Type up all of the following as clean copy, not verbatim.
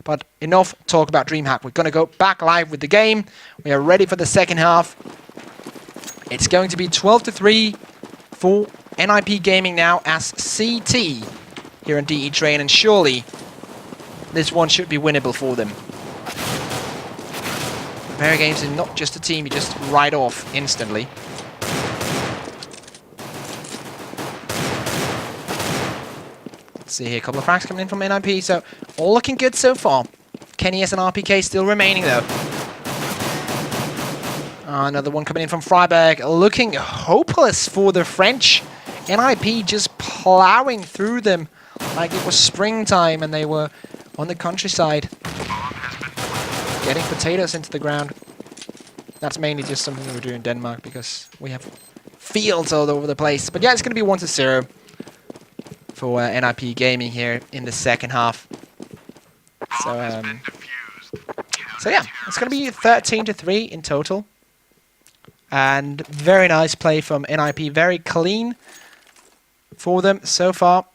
but enough talk about DreamHack. We're going to go back live with the game. We are ready for the second half. It's going to be 12-3 for NiP Gaming now as CT here on DE Train, and surely this one should be winnable for them. VeryGames is not just a team you just write off instantly. Let's see here, a couple of frags coming in from NiP, so all looking good so far. Kenny has an RPK still remaining though. Another one coming in from Freiburg, looking hopeless for the French. NiP just plowing through them like it was springtime and they were on the countryside. Getting potatoes into the ground. That's mainly just something that we do in Denmark because we have fields all over the place. But yeah, it's going to be 1-0 for NiP Gaming here in the second half. So yeah, it's going to be 13-3 in total. And very nice play from NiP. Very clean for them so far.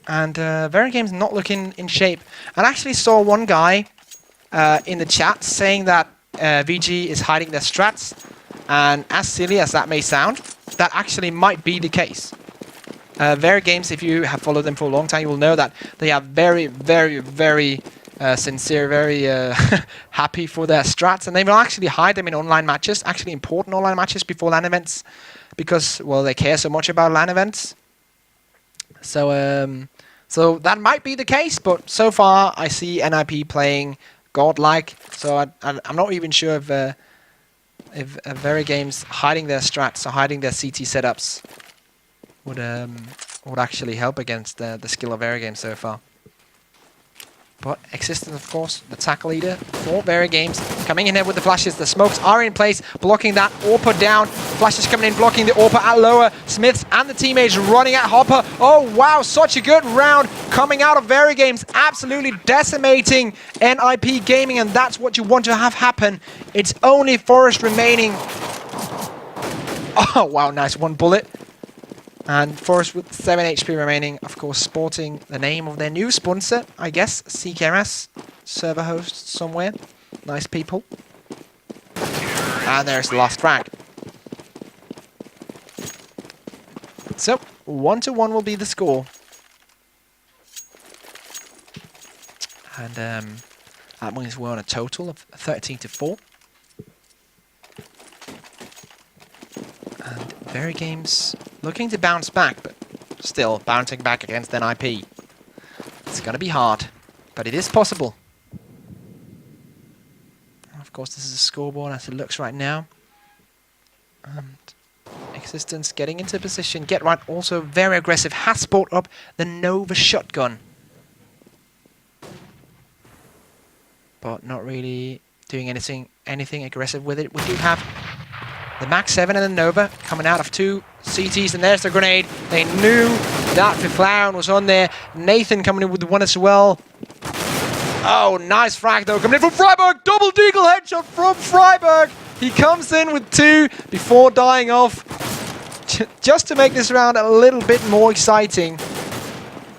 And VeryGames not looking in shape. I actually saw one guy in the chat saying that VG is hiding their strats. And as silly as that may sound, that actually might be the case. VeryGames, if you have followed them for a long time, you will know that they are very, very, very sincere, very happy for their strats. And they will actually hide them in online matches, actually important online matches before LAN events. Because, well, they care so much about LAN events. So, so that might be the case, but so far I see NiP playing godlike. So I'm not even sure if VeryGames hiding their strats or hiding their CT setups would actually help against the skill of VeryGames so far. But Existence, of course, the attack leader for VeryGames, coming in here with the flashes. The smokes are in place, blocking that AWPer down. Flashes coming in, blocking the AWPer at lower. Smiths and the teammates running at Hopper. Oh, wow, such a good round coming out of VeryGames. Absolutely decimating NiP Gaming, and that's what you want to have happen. It's only Forest remaining. Oh, wow, nice one bullet. And Forest with 7 HP remaining, of course, sporting the name of their new sponsor, I guess, CKRS, server host somewhere. Nice people. And there's the last frag. So, 1-1 will be the score. And that means we're on a total of 13-4. And VeryGames looking to bounce back, but still bouncing back against NiP. It's going to be hard, but it is possible. Of course, this is a scoreboard as it looks right now. And Existence getting into position. Get right, also very aggressive. Has brought up the Nova shotgun. But not really doing anything aggressive with it. We do have the Max 7 and the Nova coming out of 2 CTs, and there's the grenade. They knew that Fiflown was on there. Nathan coming in with the one as well. Oh, nice frag though, coming in from Freiburg. Double deagle headshot from Freiburg. He comes in with 2 before dying off. Just to make this round a little bit more exciting.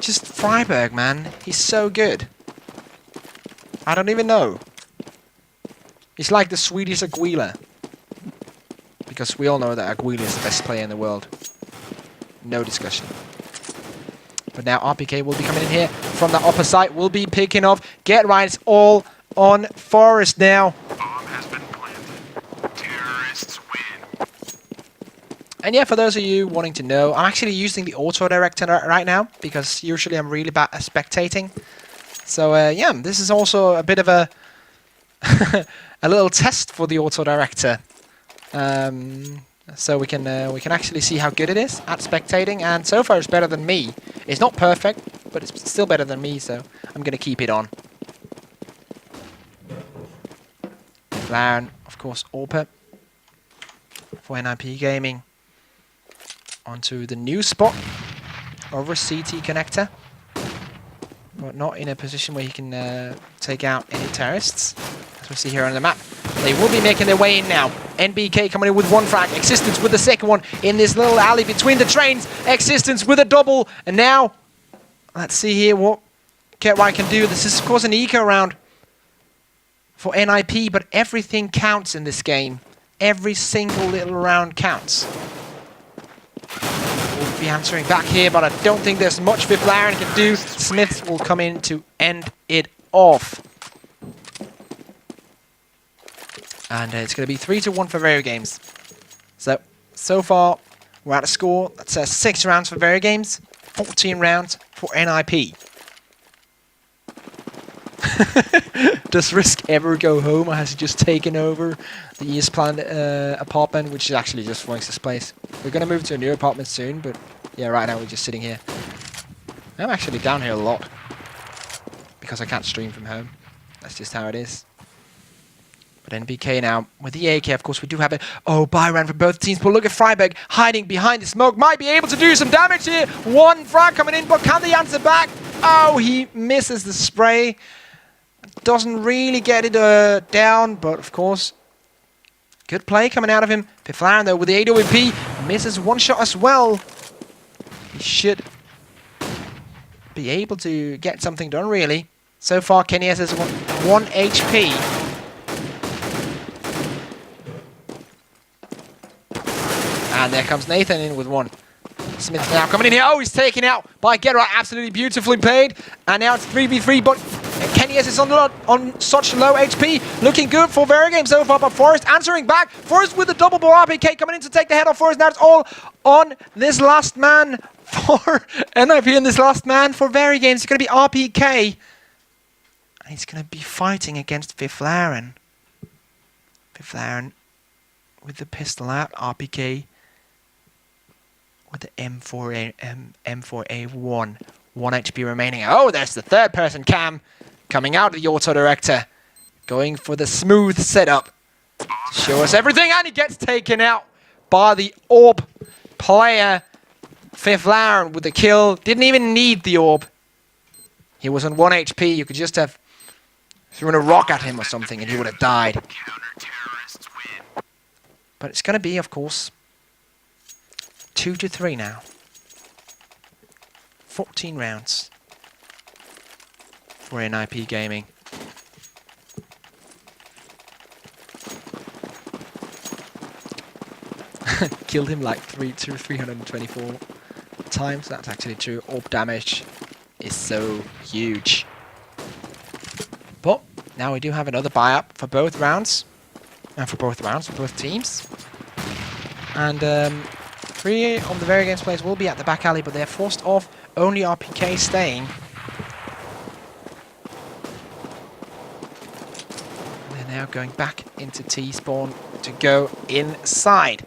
Just Freiburg, man. He's so good. I don't even know. He's like the Swedish Aguila. Because we all know that Aguila is the best player in the world. No discussion. But now RPK will be coming in here from the upper side. Will be picking off. Get right. It's all on Forest now. Bomb has been planted. Terrorists win. And yeah, for those of you wanting to know, I'm actually using the auto director right now. Because usually I'm really bad at spectating. So yeah, this is also a bit of a a little test for the auto director. So we can actually see how good it is at spectating, and so far it's better than me. It's not perfect, but it's still better than me, so I'm gonna keep it on. Clown, of course, AWPer for NiP Gaming. Onto the new spot over CT connector, but not in a position where he can take out any terrorists, as we see here on the map. They will be making their way in now. NBK coming in with 1 frag. Existence with the second one in this little alley between the trains. Existence with a double. And now, let's see here what Get what I can do. This is, of course, an eco round for NiP, but everything counts in this game. Every single little round counts. We'll be answering back here, but I don't think there's much VeryGames can do. Smith will come in to end it off. And it's going to be 3-1 for VeryGames. So far, we're at a score that says 6 rounds for VeryGames, 14 rounds for NiP. Does Risk ever go home, or has he just taken over the East Plan apartment, which is actually just Foix's place? We're going to move to a new apartment soon, but yeah, right now we're just sitting here. I'm actually down here a lot because I can't stream from home. That's just how it is. But NBK now with the AK, of course, we do have it. Oh, buy round for both teams. But look at Freiberg hiding behind the smoke. Might be able to do some damage here. One frag coming in, but can they answer back? Oh, he misses the spray. Doesn't really get it down, but of course, good play coming out of him. VeryGames though with the AWP misses one shot as well. He should be able to get something done, really. So far, Kenny has 1 HP. And there comes Nathan in with 1. Smith now coming in here. Oh, he's taken out by Gedra. Absolutely beautifully played. And now it's 3v3, but Kenny is on such low HP. Looking good for VeryGames so far, but Forrest answering back. Forrest with the double ball RPK coming in to take the head off Forrest. Now it's all on this last man for NiP and this last man for VeryGames. It's going to be RPK. And he's going to be fighting against VeryGames. VeryGames with the pistol out. RPK with the M4A1. 1 HP remaining. Oh, there's the third person cam coming out of the auto director. Going for the smooth setup. Show us everything, and he gets taken out by the orb player. VeryGames with the kill. Didn't even need the orb. He was on 1 HP. You could just have thrown a rock at him or something and he would have died. But it's going to be, of course, 2-3 now. 14 rounds for NiP Gaming. Killed him like 324 times. That's actually true. Orb damage is so huge. But now we do have another buy-up for both rounds. And for both teams. And 3 of the VeryGames players will be at the back alley, but they're forced off. Only RPK staying. And they're now going back into T-spawn to go inside.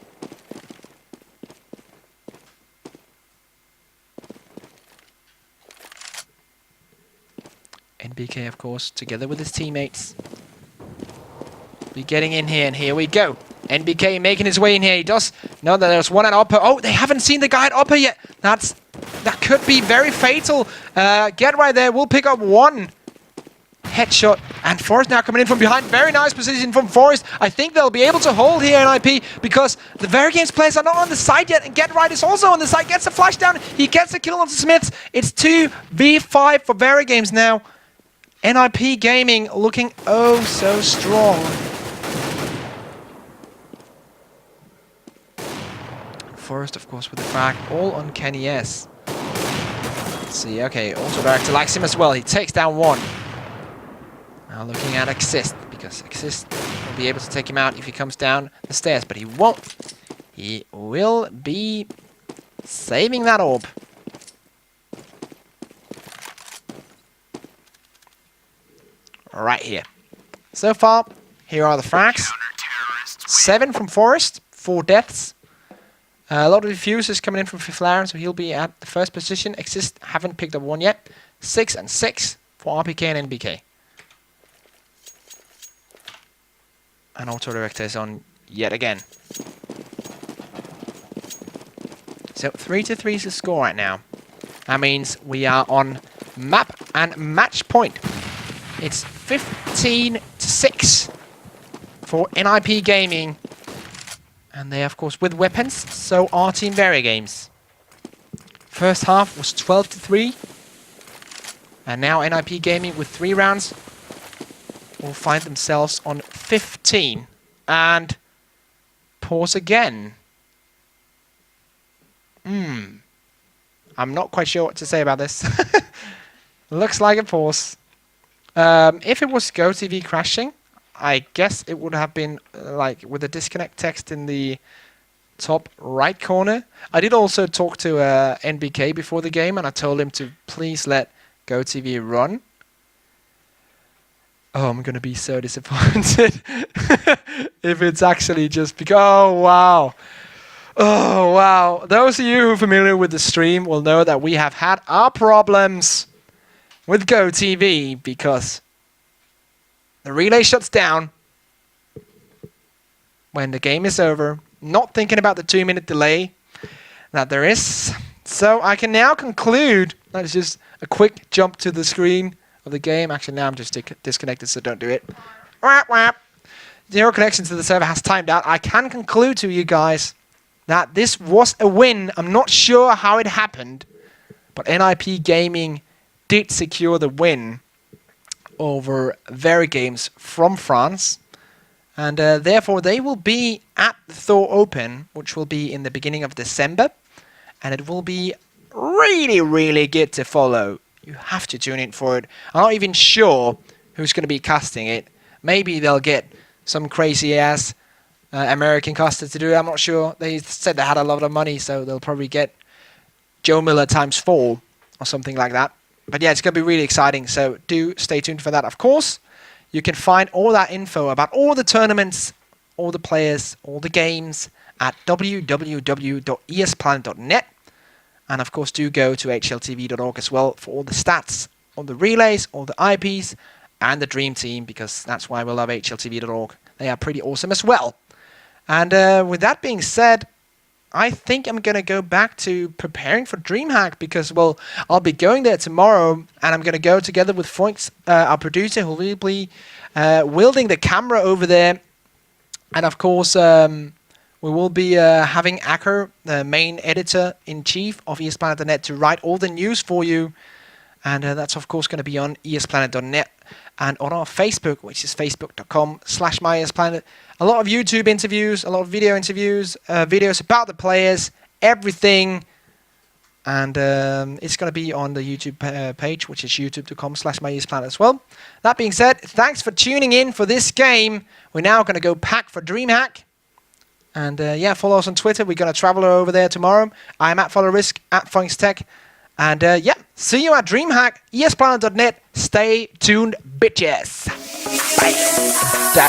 NBK, of course, together with his teammates, be getting in here, and here we go. NBK making his way in here. He does know that there's one at upper. Oh, they haven't seen the guy at upper yet. That could be very fatal. Get right there. We'll pick up 1 headshot. And Forrest now coming in from behind. Very nice position from Forrest. I think they'll be able to hold here in NiP because the VeryGames players are not on the side yet. And Get Right is also on the side. Gets a flash down. He gets a kill on Smiths. It's 2v5 for VeryGames now. NiP Gaming looking oh so strong. Forrest, of course, with the frag, all on Kenny S. Let's see, okay, also director likes him as well. He takes down 1. Now looking at Exist, because Exist will be able to take him out if he comes down the stairs, but he won't. He will be saving that orb. Right here. So far, here are the frags. 7 from Forrest, 4 deaths. A lot of diffusers coming in from VeryGames, so he'll be at the first position. Exist haven't picked up 1 yet. 6 and 6 for RPK and NBK. And Auto Director is on yet again. So 3-3 is the score right now. That means we are on map and match point. It's 15-6 for NiP Gaming. And they, of course, with weapons, so are Team VeryGames. First half was 12-3. And now NiP Gaming with 3 rounds will find themselves on 15. And pause again. I'm not quite sure what to say about this. Looks like a pause. If it was GoTV crashing, I guess it would have been like with the disconnect text in the top right corner. I did also talk to NBK before the game, and I told him to please let GoTV run. Oh, I'm gonna be so disappointed if it's actually just because. Oh wow, oh wow! Those of you who are familiar with the stream will know that we have had our problems with GoTV because the relay shuts down when the game is over, not thinking about the 2-minute delay that there is. So I can now conclude, that's just a quick jump to the screen of the game. Actually, now I'm just disconnected, so don't do it. Wap, wap. Zero connection to the server has timed out. I can conclude to you guys that this was a win. I'm not sure how it happened, but NiP Gaming did secure the win over VeryGames from France. And therefore, they will be at the THOR Open, which will be in the beginning of December. And it will be really, really good to follow. You have to tune in for it. I'm not even sure who's going to be casting it. Maybe they'll get some crazy-ass American caster to do it. I'm not sure. They said they had a lot of money, so they'll probably get Joe Miller ×4 or something like that. But yeah, it's going to be really exciting. So do stay tuned for that, of course. You can find all that info about all the tournaments, all the players, all the games at www.esplanet.net. And of course, do go to hltv.org as well for all the stats, all the relays, all the IPs, and the Dream Team, because that's why we love hltv.org. They are pretty awesome as well. And with that being said, I think I'm going to go back to preparing for DreamHack because, well, I'll be going there tomorrow and I'm going to go together with Foinks, our producer, who will be wielding the camera over there. And of course, we will be having Acker, the main editor-in-chief of ESPlanet.net, to write all the news for you. And that's, of course, going to be on ESPlanet.net and on our Facebook, which is facebook.com/myesplanet. A lot of YouTube interviews, a lot of video interviews, videos about the players, everything. And it's going to be on the YouTube page, which is youtube.com/myesplanet as well. That being said, thanks for tuning in for this game. We're now going to go pack for DreamHack. And yeah, follow us on Twitter. We're going to travel over there tomorrow. I'm at FollowRisk, at FoinksTech. And yeah, see you at DreamHack, ESPlanet.net. Stay tuned, bitches. Bye.